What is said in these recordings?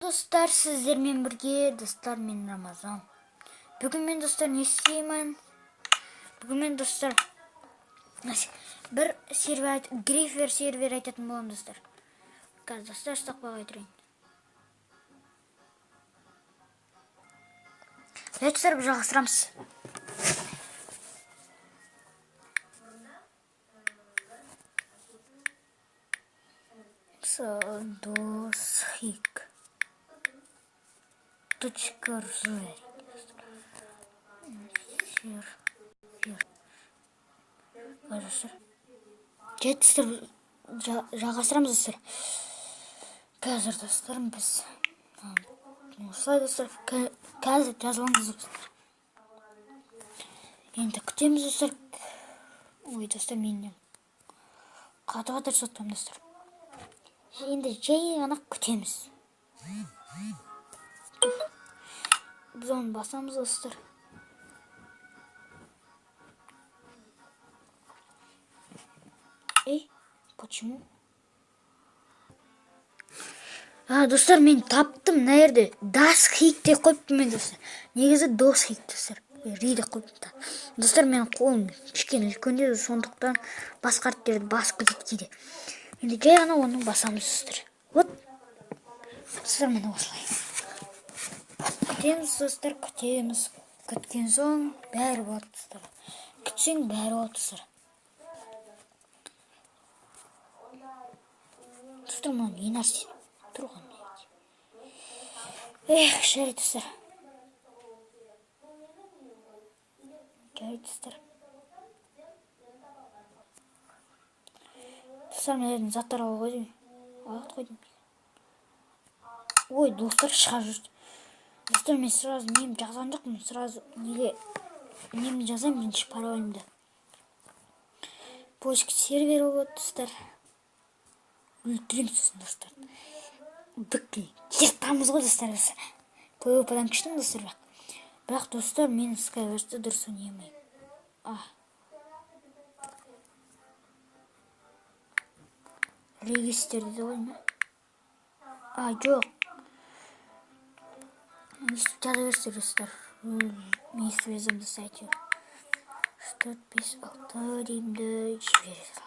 Достар, сіздермен бірге достар, мен Рамазан. Бүгін мен достар не істеймін? Бүгін мен достар бір сервер, грифер сервер айтатын боламын достар. Қазір достар стақпаға айтырайын. Достар, бір жалғастырамыз. Досхик. .ру. Достар, жалғастырамыз достар. Қазір достарым біз осылай достар, қазір жазылыңыз достар. Енді күтеміз достар. Ой достар, мен қатыға соттым достар. Енді жай ғана күтеміз. Біз оны басамыз достар. Почему? Достар, мен таптым мына жерде. Досхик деп қойыппын мен достар. Негізі досхик достар. Риді қойыпты. Достар, мен қолым кішкене үлкенде, сондықтан басқа әріптерді басып кетеді кейде. Енді жай ғана оны басамыз достар. Вот. Достар, міне осылай. Күтеміз достар, күтеміз. Күткен соң бәрі болады достар. Күтсең бәрі болады достар. Достар, мұны не нәрсе тұрған не? Жарайды достар. Жарайды достар. Достар, мен заттар алып қойдым. Алып қойдым. Ой, достар, шыға жүрді. Достар, мен сразу нем жазған жоқпын. Сразу неге немді жазайын, бірінші паролімді. Поиск сервері болады достар. Өлтірем сосын достар. Бүкіл кертамыз ғой достар. PvP-дан күштім достар. Бірақ достар, мен Skyverse'ді дұрыс ойнамаймын. Регистрді де ойма. Жоқ. Жаза берсі достар. Мен связымды сайтю. 4-5-6 деймді жібереді.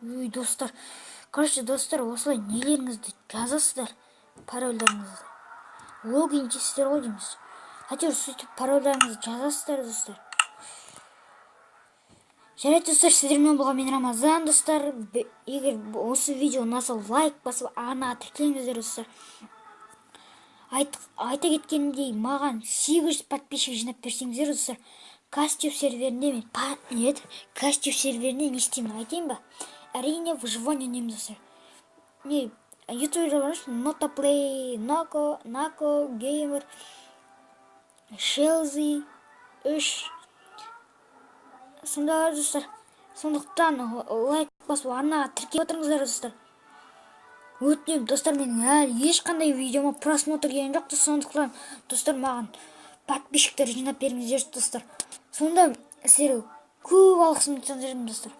Ой, достар. Короче, достар, осылай нелеріңізді жазасыздар. Парольдарыңызды. Логин жесіздер ғой дейміз. Әйтеуір сөйтіп парольдарыңызды жазасыздар достар. Жарайды достар, сіздермен болған мен Рамазан достар. Егер осы видео ұнаса лайк басып, ана тіркеліңіздер достар. Айта кеткенімдей, маған 800 подписчик жинап берсеңіздер достар. Кастюб серверінде мен Кастюб серверінде не істеймін айтайын ба? Әрине выживание ойнаймын достар. Ютуберде бар Notoplay, Naco, Gamer, Shelzy 3. Сонда достар. Сондықтан лайк басып, ана тіркеп отырыңыздар достар. Өтінемін достар, мен ешқандай видеома просмотр келген жоқ. Сондықтан достар, маған подписчиктер жинап беріңіздер достар. Сонда сіздерге көп алғысымды білдіремін достар.